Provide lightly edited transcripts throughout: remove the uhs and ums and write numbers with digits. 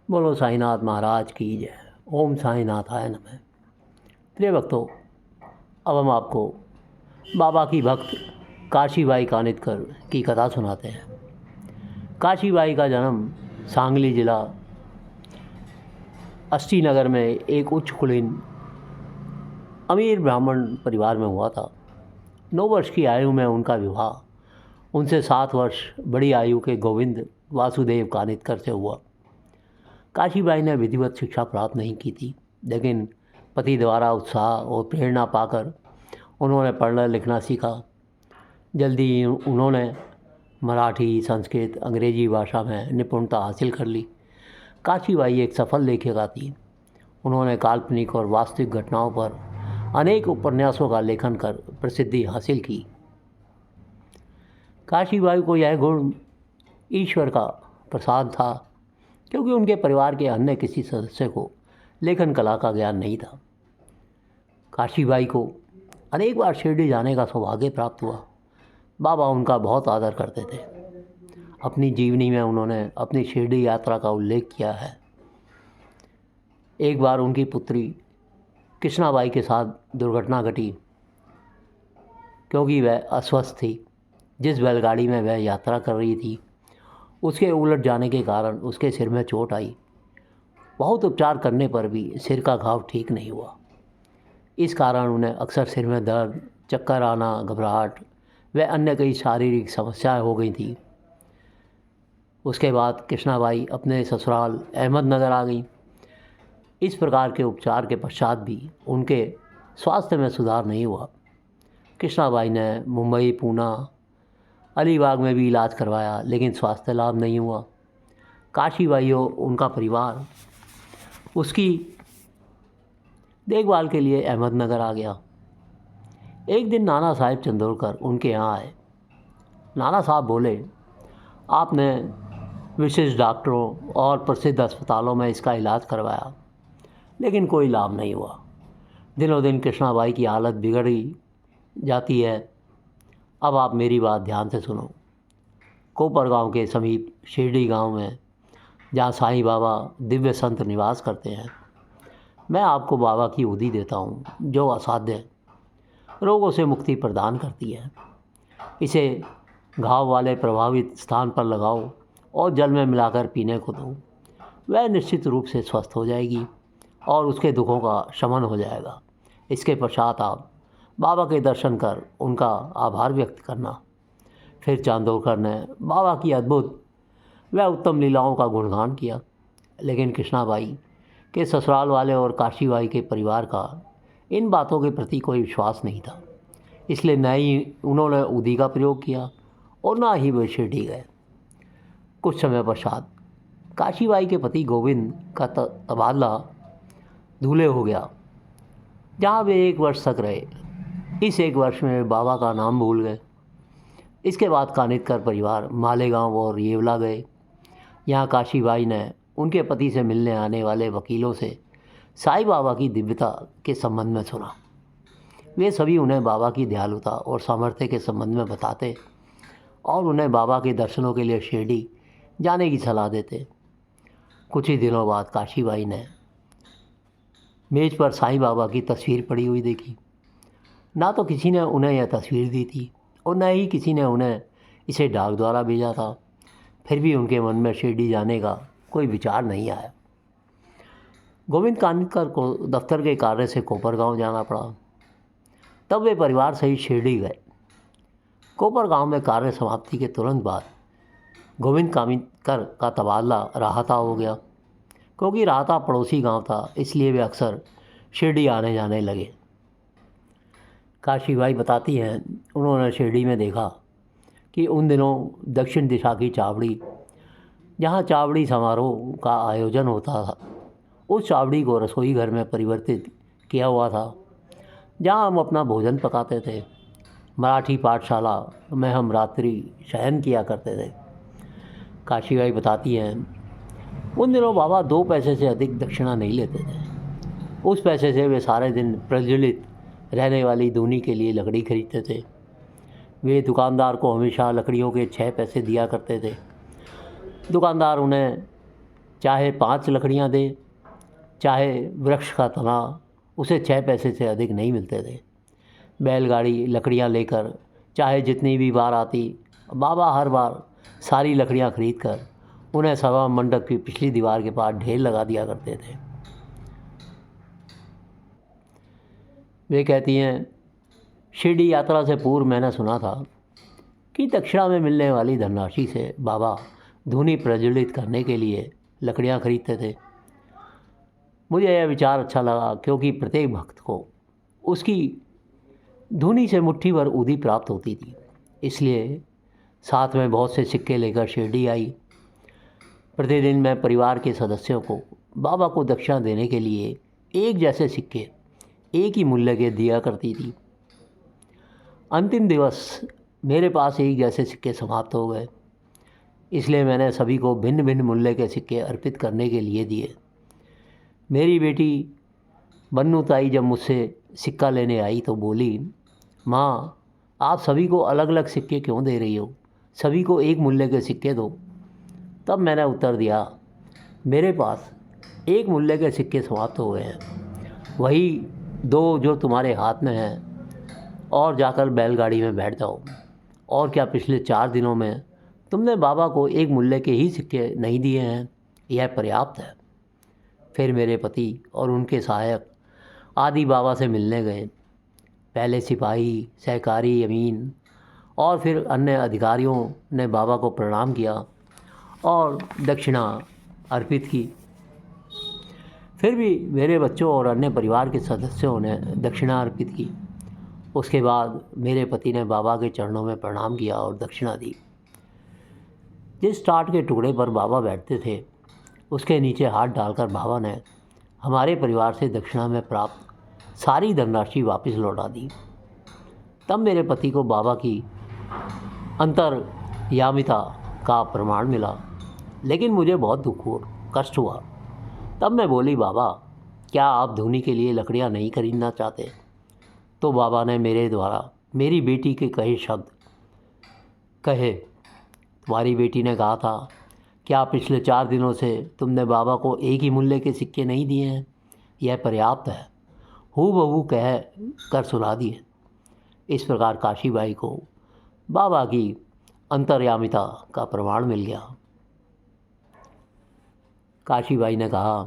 बोलो साईनाथ महाराज की जय। ओम साईनाथाय नमः। प्रिय भक्तों, अब हम आपको बाबा की भक्त काशीबाई कानिटकर की कथा सुनाते हैं। काशीबाई का जन्म सांगली जिला अष्टी नगर में एक उच्च कुलीन अमीर ब्राह्मण परिवार में हुआ था। 9 वर्ष की आयु में उनका विवाह उनसे 7 वर्ष बड़ी आयु के गोविंद वासुदेव कानिटकर से हुआ। काशीबाई ने विधिवत शिक्षा प्राप्त नहीं की थी, लेकिन पति द्वारा उत्साह और प्रेरणा पाकर उन्होंने पढ़ना लिखना सीखा। जल्दी ही उन्होंने मराठी, संस्कृत, अंग्रेजी भाषा में निपुणता हासिल कर ली। काशीबाई एक सफल लेखिका थी। उन्होंने काल्पनिक और वास्तविक घटनाओं पर अनेक उपन्यासों का लेखन कर प्रसिद्धि हासिल की। काशीबाई को यह गुण ईश्वर का प्रसाद था, क्योंकि उनके परिवार के अन्य किसी सदस्य को लेखन कला का ज्ञान नहीं था। काशीबाई को अनेक बार शिरडी जाने का सौभाग्य प्राप्त हुआ। बाबा उनका बहुत आदर करते थे। अपनी जीवनी में उन्होंने अपनी शिरडी यात्रा का उल्लेख किया है। एक बार उनकी पुत्री कृष्णाबाई के साथ दुर्घटना घटी, क्योंकि वह अस्वस्थ थी। जिस बैलगाड़ी में वह यात्रा कर रही थी, उसके उलट जाने के कारण उसके सिर में चोट आई। बहुत उपचार करने पर भी सिर का घाव ठीक नहीं हुआ। इस कारण उन्हें अक्सर सिर में दर्द, चक्कर आना, घबराहट व अन्य कई शारीरिक समस्याएं हो गई थी। उसके बाद कृष्णाबाई अपने ससुराल अहमदनगर आ गई। इस प्रकार के उपचार के पश्चात भी उनके स्वास्थ्य में सुधार नहीं हुआ। कृष्णाबाई ने मुंबई, पूना, अलीबाग में भी इलाज करवाया, लेकिन स्वास्थ्य लाभ नहीं हुआ। काशीबाई और उनका परिवार उसकी देखभाल के लिए अहमदनगर आ गया। एक दिन नाना साहब चंदोरकर उनके यहाँ आए। नाना साहब बोले, आपने विशिष्ट डॉक्टरों और प्रसिद्ध अस्पतालों में इसका इलाज करवाया, लेकिन कोई लाभ नहीं हुआ। दिनों दिन कृष्णाबाई की हालत बिगड़ी जाती है। अब आप मेरी बात ध्यान से सुनो। कोपर गांव के समीप शिरडी गांव में, जहां साईं बाबा दिव्य संत निवास करते हैं, मैं आपको बाबा की उदी देता हूं, जो असाध्य रोगों से मुक्ति प्रदान करती है। इसे घाव वाले प्रभावित स्थान पर लगाओ और जल में मिलाकर पीने को दो। वह निश्चित रूप से स्वस्थ हो जाएगी और उसके दुखों का शमन हो जाएगा। इसके पश्चात आप बाबा के दर्शन कर उनका आभार व्यक्त करना। फिर चांदोरकर ने बाबा की अद्भुत व उत्तम लीलाओं का गुणगान किया, लेकिन कृष्णाबाई के ससुराल वाले और काशीबाई के परिवार का इन बातों के प्रति कोई विश्वास नहीं था। इसलिए न ही उन्होंने उदी का प्रयोग किया और न ही वे शिरडी गए। कुछ समय पश्चात काशीबाई के पति गोविंद का तबादला धूले हो गया, जहाँ वे 1 वर्ष तक रहे। इस 1 वर्ष में वे बाबा का नाम भूल गए। इसके बाद कानिटकर परिवार मालेगांव और येवला गए। यहाँ काशीबाई ने उनके पति से मिलने आने वाले वकीलों से साईं बाबा की दिव्यता के संबंध में सुना। वे सभी उन्हें बाबा की दयालुता और सामर्थ्य के संबंध में बताते और उन्हें बाबा के दर्शनों के लिए शिरडी जाने की सलाह देते। कुछ ही दिनों बाद काशीबाई ने मेज पर साईं बाबा की तस्वीर पड़ी हुई देखी। ना तो किसी ने उन्हें यह तस्वीर दी थी और न ही किसी ने उन्हें इसे डाक द्वारा भेजा था। फिर भी उनके मन में शिरडी जाने का कोई विचार नहीं आया। गोविंद कानिटकर को दफ्तर के कार्य से कोपरगांव जाना पड़ा। तब वे परिवार सहित शिरडी गए। कोपरगांव में कार्य समाप्ति के तुरंत बाद गोविंद कानिटकर का तबादला राहता हो गया। क्योंकि राहता पड़ोसी गांव था, इसलिए वे अक्सर शिरडी आने जाने लगे। काशीबाई बताती हैं, उन्होंने शिरडी में देखा कि उन दिनों दक्षिण दिशा की चावड़ी, जहाँ चावड़ी समारोह का आयोजन होता था, उस चावड़ी को रसोई घर में परिवर्तित किया हुआ था, जहाँ हम अपना भोजन पकाते थे। मराठी पाठशाला में हम रात्रि शयन किया करते थे। काशीबाई बताती हैं, उन दिनों बाबा 2 पैसे से अधिक दक्षिणा नहीं लेते थे। उस पैसे से वे सारे दिन प्रज्वलित रहने वाली दूनी के लिए लकड़ी खरीदते थे। वे दुकानदार को हमेशा लकड़ियों के 6 पैसे दिया करते थे। दुकानदार उन्हें चाहे 5 लकड़ियाँ दे, चाहे वृक्ष का तना, उसे 6 पैसे से अधिक नहीं मिलते थे। बैलगाड़ी लकड़ियाँ लेकर चाहे जितनी भी बार आती, बाबा हर बार सारी लकड़ियाँ खरीद कर उन्हें सभा मंडप की पिछली दीवार के पास ढेर लगा दिया करते थे। वे कहती हैं, शिरडी यात्रा से पूर्व मैंने सुना था कि दक्षिणा में मिलने वाली धनराशि से बाबा धुनी प्रज्वलित करने के लिए लकड़ियाँ खरीदते थे। मुझे यह विचार अच्छा लगा, क्योंकि प्रत्येक भक्त को उसकी धुनी से मुट्ठी भर ऊदी प्राप्त होती थी। इसलिए साथ में बहुत से सिक्के लेकर शिरडी आई। प्रतिदिन मैं परिवार के सदस्यों को बाबा को दक्षिणा देने के लिए एक जैसे सिक्के एक ही मूल्य के दिया करती थी। अंतिम दिवस मेरे पास एक जैसे सिक्के समाप्त हो गए, इसलिए मैंने सभी को भिन्न भिन्न मूल्य के सिक्के अर्पित करने के लिए दिए। मेरी बेटी बन्नू ताई जब मुझसे सिक्का लेने आई तो बोली, माँ, आप सभी को अलग अलग सिक्के क्यों दे रही हो? सभी को एक मूल्य के सिक्के दो। तब मैंने उत्तर दिया, मेरे पास एक मूल्य के सिक्के समाप्त हो गए हैं, वही 2 जो तुम्हारे हाथ में हैं, और जाकर बैलगाड़ी में बैठ जाओ। और क्या पिछले 4 दिनों में तुमने बाबा को एक मूल्य के ही सिक्के नहीं दिए हैं? यह पर्याप्त है। फिर मेरे पति और उनके सहायक आदि बाबा से मिलने गए। पहले सिपाही, सहकारी, अमीन और फिर अन्य अधिकारियों ने बाबा को प्रणाम किया और दक्षिणा अर्पित की। फिर भी मेरे बच्चों और अन्य परिवार के सदस्यों ने दक्षिणा अर्पित की। उसके बाद मेरे पति ने बाबा के चरणों में प्रणाम किया और दक्षिणा दी। जिस टाट के टुकड़े पर बाबा बैठते थे, उसके नीचे हाथ डालकर बाबा ने हमारे परिवार से दक्षिणा में प्राप्त सारी धनराशि वापस लौटा दी। तब मेरे पति को बाबा की अंतर्यामिता का प्रमाण मिला, लेकिन मुझे बहुत दुख हुआ, कष्ट हुआ। तब मैं बोली, बाबा, क्या आप धुनी के लिए लकड़ियाँ नहीं खरीदना चाहते? तो बाबा ने मेरे द्वारा मेरी बेटी के कहे शब्द कहे। तुम्हारी बेटी ने कहा था, क्या पिछले 4 दिनों से तुमने बाबा को एक ही मूल्य के सिक्के नहीं दिए हैं? यह पर्याप्त है। हूबहू कह कर सुना दिए। इस प्रकार काशीबाई को बाबा की अंतर्यामिता का प्रमाण मिल गया। काशीबाई ने कहा,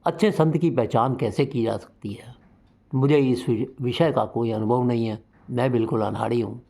अच्छे संत की पहचान कैसे की जा सकती है? मुझे इस विषय का कोई अनुभव नहीं है, मैं बिल्कुल अनाड़ी हूँ।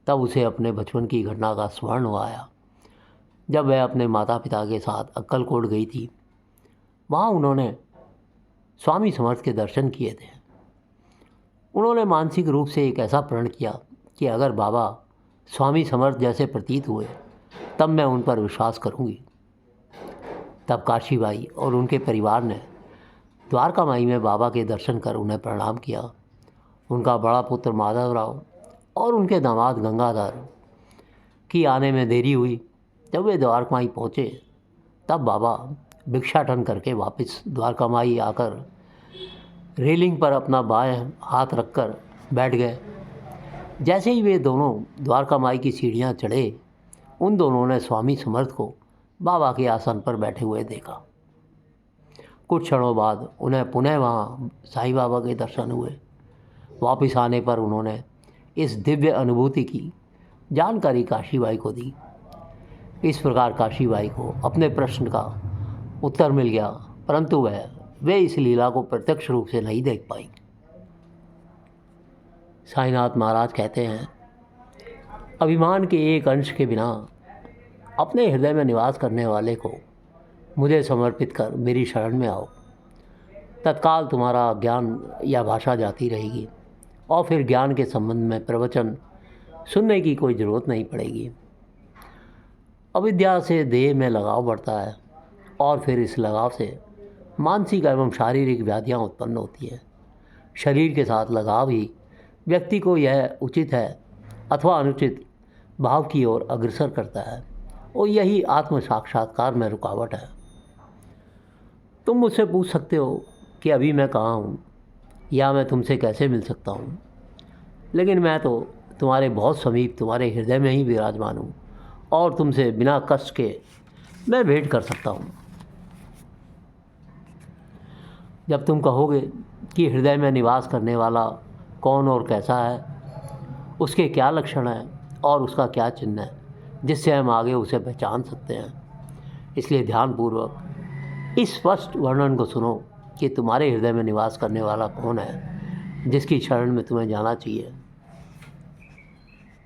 तब उसे अपने बचपन की घटना का स्मरण हो आया, जब वह अपने माता पिता के साथ अक्कलकोट गई थी। वहाँ उन्होंने स्वामी समर्थ के दर्शन किए थे। उन्होंने मानसिक रूप से एक ऐसा प्रण किया कि अगर बाबा स्वामी समर्थ जैसे प्रतीत हुए तब मैं उन पर विश्वास करूँगी। तब काशीबाई और उनके परिवार ने द्वारका माई में बाबा के दर्शन कर उन्हें प्रणाम किया। उनका बड़ा पुत्र माधवराव और उनके दामाद गंगाधर की आने में देरी हुई। जब वे द्वारका माई पहुँचे तब बाबा भिक्षाटन करके वापस द्वारका माई आकर रेलिंग पर अपना बाएं हाथ रखकर बैठ गए। जैसे ही वे दोनों द्वारका माई की सीढ़ियाँ चढ़े, उन दोनों ने स्वामी समर्थ को बाबा के आसन पर बैठे हुए देखा। कुछ क्षणों बाद उन्हें पुनः वहाँ साईं बाबा के दर्शन हुए। वापस आने पर उन्होंने इस दिव्य अनुभूति की जानकारी काशीबाई को दी। इस प्रकार काशीबाई को अपने प्रश्न का उत्तर मिल गया, परंतु वे इस लीला को प्रत्यक्ष रूप से नहीं देख पाई। साईनाथ महाराज कहते हैं, अभिमान के एक अंश के बिना अपने हृदय में निवास करने वाले को मुझे समर्पित कर मेरी शरण में आओ। तत्काल तुम्हारा ज्ञान या भाषा जाती रहेगी और फिर ज्ञान के संबंध में प्रवचन सुनने की कोई ज़रूरत नहीं पड़ेगी। अविद्या से देह में लगाव बढ़ता है और फिर इस लगाव से मानसिक एवं शारीरिक व्याधियाँ उत्पन्न होती हैं। शरीर के साथ लगाव ही व्यक्ति को यह उचित है अथवा अनुचित भाव की ओर अग्रसर करता है और यही आत्म साक्षात्कार में रुकावट है। तुम मुझसे पूछ सकते हो कि अभी मैं कहाँ हूँ या मैं तुमसे कैसे मिल सकता हूँ, लेकिन मैं तो तुम्हारे बहुत समीप तुम्हारे हृदय में ही विराजमान हूँ और तुमसे बिना कष्ट के मैं भेंट कर सकता हूँ। जब तुम कहोगे कि हृदय में निवास करने वाला कौन और कैसा है, उसके क्या लक्षण हैं और उसका क्या चिन्ह है, जिससे हम आगे उसे पहचान सकते हैं। इसलिए ध्यानपूर्वक इस स्पष्ट वर्णन को सुनो कि तुम्हारे हृदय में निवास करने वाला कौन है, जिसकी शरण में तुम्हें जाना चाहिए।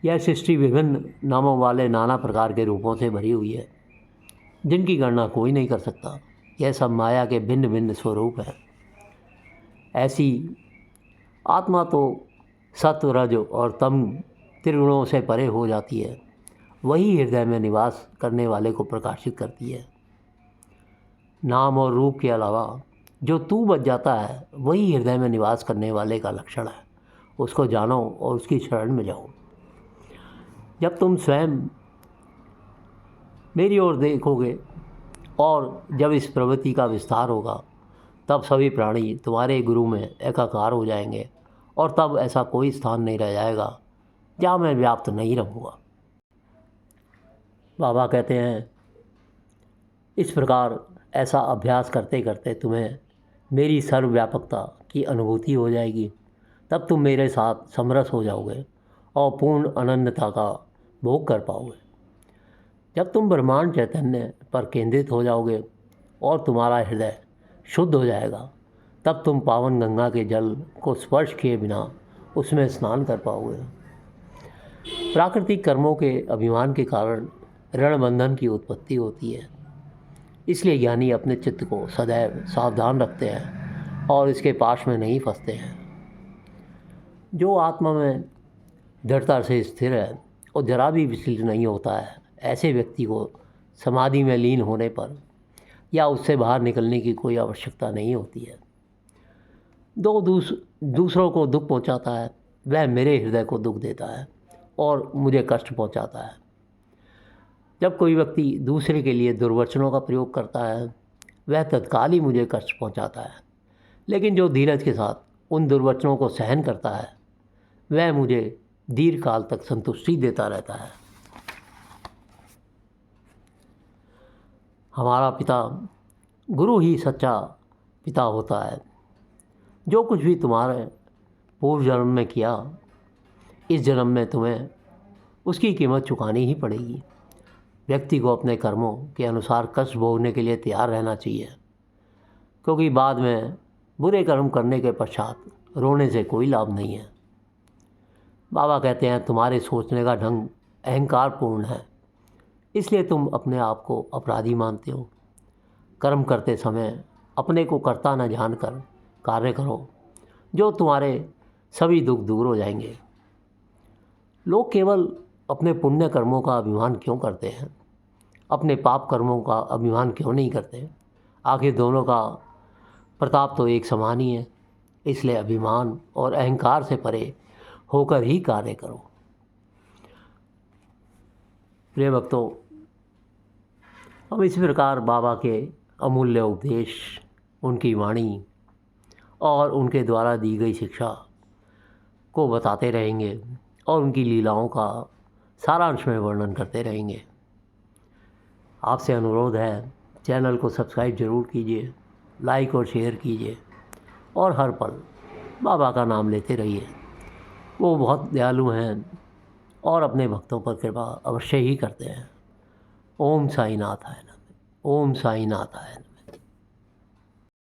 यह सृष्टि विभिन्न नामों वाले नाना प्रकार के रूपों से भरी हुई है, जिनकी गणना कोई नहीं कर सकता। यह सब माया के भिन्न भिन्न स्वरूप हैं। ऐसी आत्मा तो सत्व, रज और तम त्रिगुणों से परे हो जाती है। वही हृदय में निवास करने वाले को प्रकाशित करती है। नाम और रूप के अलावा जो तू बच जाता है, वही हृदय में निवास करने वाले का लक्षण है। उसको जानो और उसकी शरण में जाओ। जब तुम स्वयं मेरी ओर देखोगे और जब इस प्रवृत्ति का विस्तार होगा, तब सभी प्राणी तुम्हारे गुरु में एकाकार हो जाएंगे और तब ऐसा कोई स्थान नहीं रह जाएगा जहाँ मैं व्याप्त नहीं रहूँगा। बाबा कहते हैं, इस प्रकार ऐसा अभ्यास करते करते तुम्हें मेरी सर्वव्यापकता की अनुभूति हो जाएगी। तब तुम मेरे साथ समरस हो जाओगे और पूर्ण अनन्यता का भोग कर पाओगे। जब तुम ब्रह्मांड चैतन्य पर केंद्रित हो जाओगे और तुम्हारा हृदय शुद्ध हो जाएगा, तब तुम पावन गंगा के जल को स्पर्श किए बिना उसमें स्नान कर पाओगे। प्राकृतिक कर्मों के अभिमान के कारण ऋण बंधन की उत्पत्ति होती है। इसलिए ज्ञानी अपने चित्त को सदैव सावधान रखते हैं और इसके पाश में नहीं फंसते हैं। जो आत्मा में दृढ़ता से स्थिर है और जरा भी विचलित नहीं होता है, ऐसे व्यक्ति को समाधि में लीन होने पर या उससे बाहर निकलने की कोई आवश्यकता नहीं होती है। दूसरों को दुख पहुंचाता है, वह मेरे हृदय को दुख देता है और मुझे कष्ट पहुंचाता है। जब कोई व्यक्ति दूसरे के लिए दुर्वचनों का प्रयोग करता है, वह तत्काल ही मुझे कष्ट पहुंचाता है। लेकिन जो धीरज के साथ उन दुर्वचनों को सहन करता है, वह मुझे दीर्घ काल तक संतुष्टि देता रहता है। हमारा पिता गुरु ही सच्चा पिता होता है। जो कुछ भी तुम्हारे पूर्व जन्म में किया, इस जन्म में तुम्हें उसकी कीमत चुकानी ही पड़ेगी। व्यक्ति को अपने कर्मों के अनुसार कष्ट भोगने के लिए तैयार रहना चाहिए, क्योंकि बाद में बुरे कर्म करने के पश्चात रोने से कोई लाभ नहीं है। बाबा कहते हैं, तुम्हारे सोचने का ढंग अहंकारपूर्ण है, इसलिए तुम अपने आप को अपराधी मानते हो। कर्म करते समय अपने को कर्ता न जानकर कार्य करो, जो तुम्हारे सभी दुख दूर हो जाएंगे। लोग केवल अपने पुण्य कर्मों का अभिमान क्यों करते हैं, अपने पाप कर्मों का अभिमान क्यों नहीं करते? आखिर दोनों का प्रताप तो एक समान ही है। इसलिए अभिमान और अहंकार से परे होकर ही कार्य करो। प्रिय भक्तों, हम इस प्रकार बाबा के अमूल्य उपदेश, उनकी वाणी और उनके द्वारा दी गई शिक्षा को बताते रहेंगे और उनकी लीलाओं का सारांश में वर्णन करते रहेंगे। आपसे अनुरोध है, चैनल को सब्सक्राइब ज़रूर कीजिए, लाइक और शेयर कीजिए और हर पल बाबा का नाम लेते रहिए। वो बहुत दयालु हैं और अपने भक्तों पर कृपा अवश्य ही करते हैं। ओम साईनाथाय नमः। ओम साईनाथाय नमः।